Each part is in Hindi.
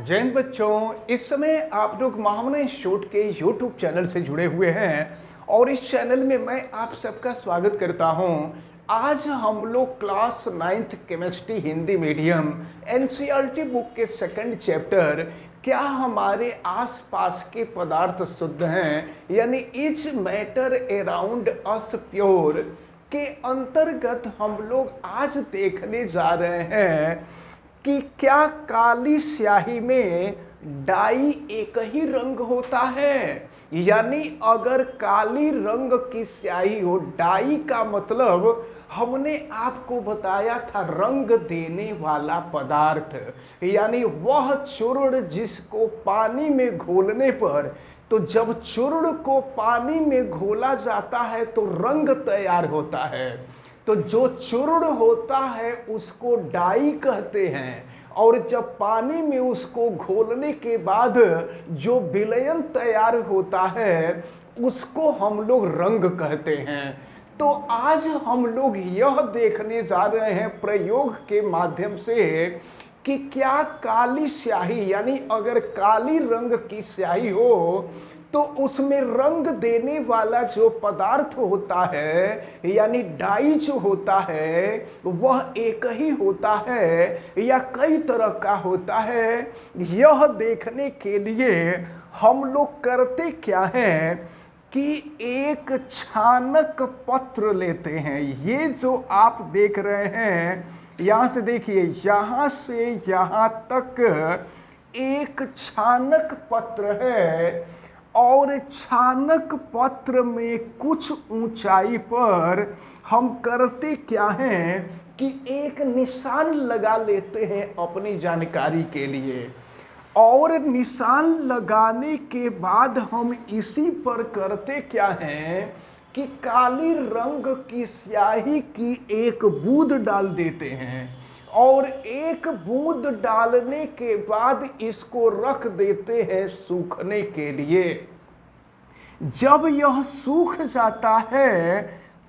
जैन बच्चों, इस समय आप लोग महामना इंस्टीट्यूट के यूट्यूब चैनल से जुड़े हुए हैं और इस चैनल में मैं आप सबका स्वागत करता हूं। आज हम लोग class 9th chemistry Hindi medium NCERT book के सेकंड चैप्टर क्या हमारे आसपास के पदार्थ शुद्ध हैं यानी is matter around us pure के अंतर्गत हम लोग आज देखने जा रहे हैं कि क्या काली स्याही में डाई एक ही रंग होता है। यानी अगर काली रंग की स्याही हो, डाई का मतलब हमने आपको बताया था रंग देने वाला पदार्थ, यानी वह चूर्ण जिसको पानी में घोलने पर, तो जब चूर्ण को पानी में घोला जाता है तो रंग तैयार होता है। तो जो चूर्ण होता है उसको डाई कहते हैं और जब पानी में उसको घोलने के बाद जो विलयन तैयार होता है उसको हम लोग रंग कहते हैं। तो आज हम लोग यह देखने जा रहे हैं प्रयोग के माध्यम से कि क्या काली स्याही यानी अगर काली रंग की स्याही हो तो उसमें रंग देने वाला जो पदार्थ होता है यानी डाई जो होता है वह एक ही होता है या कई तरह का होता है। यह देखने के लिए हम लोग करते क्या है कि एक छानक पत्र लेते हैं। ये जो आप देख रहे हैं, यहाँ से देखिए, यहाँ से यहाँ तक एक छानक पत्र है और छानक पत्र में कुछ ऊंचाई पर हम करते क्या हैं कि एक निशान लगा लेते हैं अपनी जानकारी के लिए, और निशान लगाने के बाद हम इसी पर करते क्या हैं कि काली रंग की स्याही की एक बूंद डाल देते हैं और एक बूंद डालने के बाद इसको रख देते हैं सूखने के लिए। जब यह सूख जाता है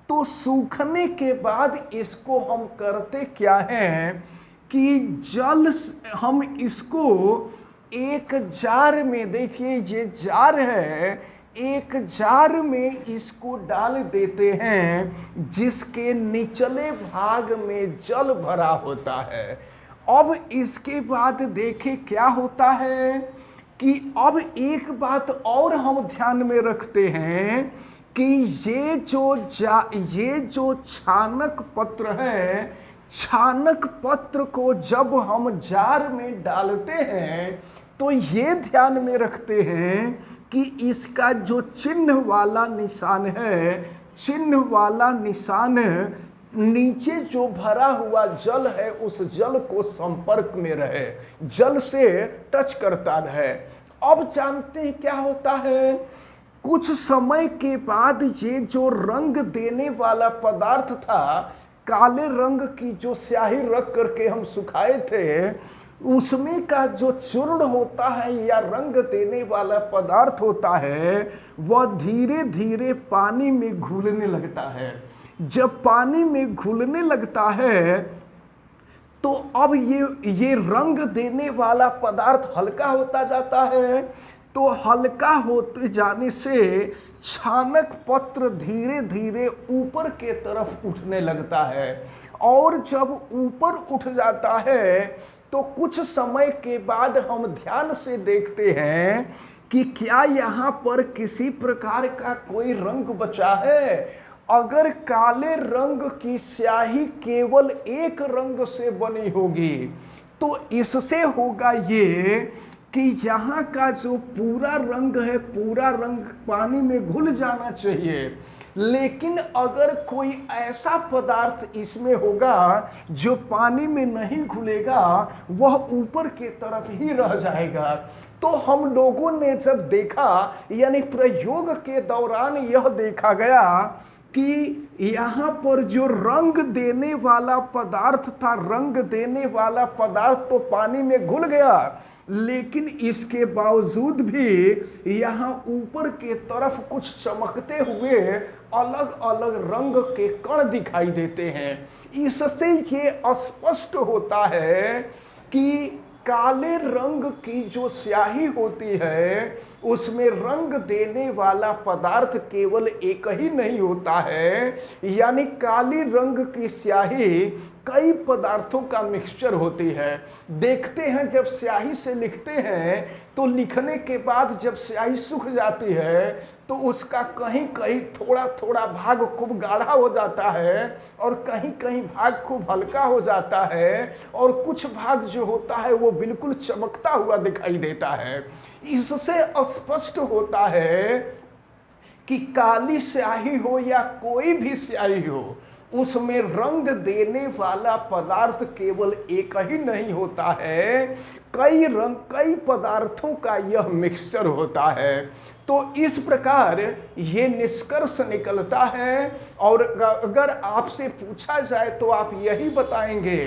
तो सूखने के बाद इसको हम करते क्या हैं कि जल हम इसको एक जार में, देखिए ये जार है, एक जार में इसको डाल देते हैं जिसके निचले भाग में जल भरा होता है। अब इसके बाद देखें क्या होता है कि अब एक बात और हम ध्यान में रखते हैं कि ये जो छानक पत्र है, छानक पत्र को जब हम जार में डालते हैं तो ये ध्यान में रखते हैं कि इसका जो चिन्ह वाला निशान है, चिन्ह वाला निशान नीचे जो भरा हुआ जल है उस जल को संपर्क में रहे, जल से टच करता रहे। अब जानते हैं क्या होता है, कुछ समय के बाद ये जो रंग देने वाला पदार्थ था, काले रंग की जो स्याही रख करके हम सुखाए थे, उसमें का जो चूर्ण होता है या रंग देने वाला पदार्थ होता है वह धीरे धीरे पानी में घुलने लगता है। जब पानी में घुलने लगता है तो अब ये रंग देने वाला पदार्थ हल्का होता जाता है। तो हल्का होते जाने से छानक पत्र धीरे धीरे ऊपर के तरफ उठने लगता है और जब ऊपर उठ जाता है तो कुछ समय के बाद हम ध्यान से देखते हैं कि क्या यहाँ पर किसी प्रकार का कोई रंग बचा है। अगर काले रंग की स्याही केवल एक रंग से बनी होगी तो इससे होगा ये कि यहाँ का जो पूरा रंग है, पूरा रंग पानी में घुल जाना चाहिए। लेकिन अगर कोई ऐसा पदार्थ इसमें होगा जो पानी में नहीं घुलेगा, वह ऊपर के तरफ ही रह जाएगा। तो हम लोगों ने जब देखा, यानी प्रयोग के दौरान यह देखा गया कि यहाँ पर जो रंग देने वाला पदार्थ था, रंग देने वाला पदार्थ तो पानी में घुल गया, लेकिन इसके बावजूद भी यहाँ ऊपर के तरफ कुछ चमकते हुए अलग अलग रंग के कण दिखाई देते हैं। इससे ये स्पष्ट होता है कि काले रंग की जो स्याही होती है उसमें रंग देने वाला पदार्थ केवल एक ही नहीं होता है, यानी काली रंग की स्याही कई पदार्थों का मिक्सचर होती है। देखते हैं जब स्याही से लिखते हैं तो लिखने के बाद जब स्याही सूख जाती है तो उसका कहीं कहीं थोड़ा थोड़ा भाग खूब गाढ़ा हो जाता है और कहीं कहीं भाग खूब हल्का हो जाता है और कुछ भाग जो होता है वो बिल्कुल चमकता हुआ दिखाई देता है। इससे स्पष्ट होता है कि काली स्याही हो या कोई भी स्याही हो, उसमें रंग देने वाला पदार्थ केवल एक ही नहीं होता है, कई रंग कई पदार्थों का यह मिक्सचर होता है। तो इस प्रकार ये निष्कर्ष निकलता है। और अगर आपसे पूछा जाए तो आप यही बताएंगे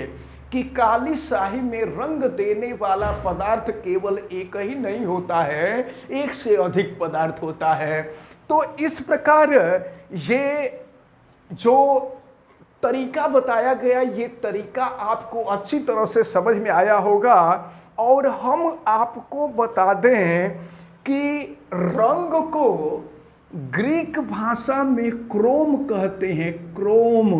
कि काली स्याही में रंग देने वाला पदार्थ केवल एक ही नहीं होता है, एक से अधिक पदार्थ होता है। तो इस प्रकार ये जो तरीका बताया गया, ये तरीका आपको अच्छी तरह से समझ में आया होगा। और हम आपको बता दें कि रंग को ग्रीक भाषा में क्रोम कहते हैं, क्रोम।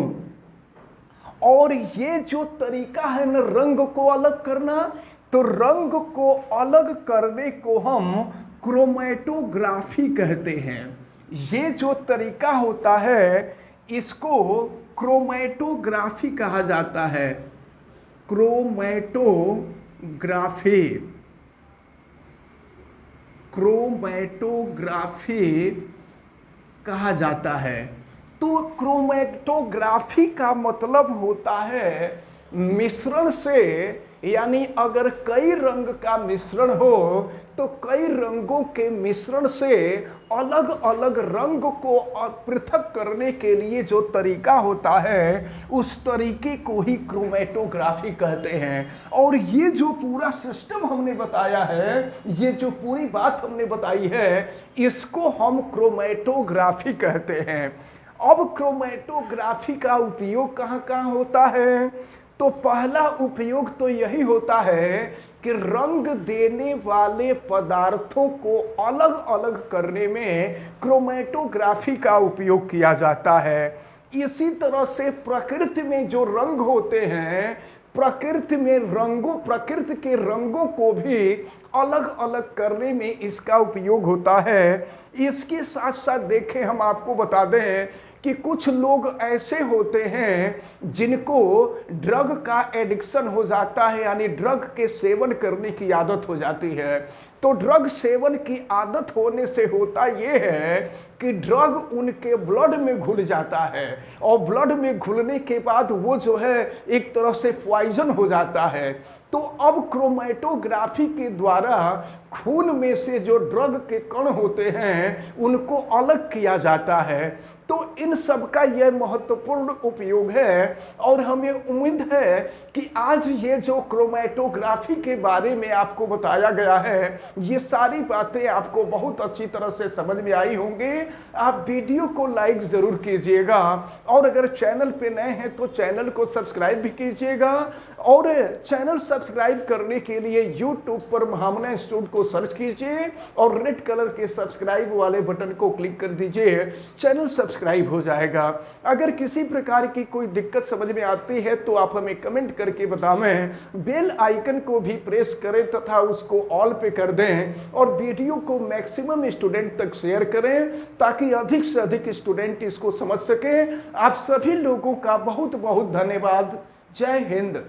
और ये जो तरीका है ना रंग को अलग करना, तो रंग को अलग करने को हम क्रोमेटोग्राफी कहते हैं। ये जो तरीका होता है इसको क्रोमेटोग्राफी कहा जाता है, क्रोमेटोग्राफी, क्रोमेटोग्राफी कहा जाता है। तो क्रोमेटोग्राफी का मतलब होता है मिश्रण से, यानी अगर कई रंग का मिश्रण हो तो कई रंगों के मिश्रण से अलग अलग रंग को पृथक करने के लिए जो तरीका होता है उस तरीके को ही क्रोमेटोग्राफी कहते हैं। और ये जो पूरा सिस्टम हमने बताया है, ये जो पूरी बात हमने बताई है, इसको हम क्रोमेटोग्राफी कहते हैं। अब क्रोमेटोग्राफी का उपयोग कहाँ कहाँ होता है? तो पहला उपयोग तो यही होता है कि रंग देने वाले पदार्थों को अलग अलग करने में क्रोमेटोग्राफी का उपयोग किया जाता है। इसी तरह से प्रकृति में जो रंग होते हैं, प्रकृति में प्रकृति के रंगों को भी अलग अलग करने में इसका उपयोग होता है। इसके साथ साथ देखें, हम आपको बता दें कि कुछ लोग ऐसे होते हैं जिनको ड्रग का एडिक्शन हो जाता है, यानी ड्रग के सेवन करने की आदत हो जाती है। तो ड्रग सेवन की आदत होने से होता यह है कि ड्रग उनके ब्लड में घुल जाता है और ब्लड में घुलने के बाद वो जो है एक तरह से पॉइजन हो जाता है। तो अब क्रोमेटोग्राफी के द्वारा खून में से जो ड्रग के कण होते हैं उनको अलग किया जाता है। तो इन सब का यह महत्वपूर्ण उपयोग है। और हमें उम्मीद है कि आज ये जो क्रोमेटोग्राफी के बारे में आपको बताया गया है, ये सारी बातें आपको बहुत अच्छी तरह से समझ में आई होंगी। आप वीडियो को लाइक जरूर कीजिएगा और अगर चैनल पे नए हैं तो चैनल को सब्सक्राइब भी कीजिएगा। और चैनल सब्सक्राइब करने के लिए यूट्यूब पर महामना इंस्टीट्यूट को सर्च कीजिए और रेड कलर के सब्सक्राइब वाले बटन को क्लिक कर दीजिए, चैनल सब्सक्राइब हो जाएगा। अगर किसी प्रकार की कोई दिक्कत समझ में आती है तो आप हमें कमेंट करके बताएं, बेल आइकन को भी प्रेस करें तथा उसको ऑल पे कर दें और वीडियो को मैक्सिमम स्टूडेंट तक शेयर करें ताकि अधिक से अधिक स्टूडेंट इसको समझ सकें। आप सभी लोगों का बहुत बहुत धन्यवाद। जय हिंद।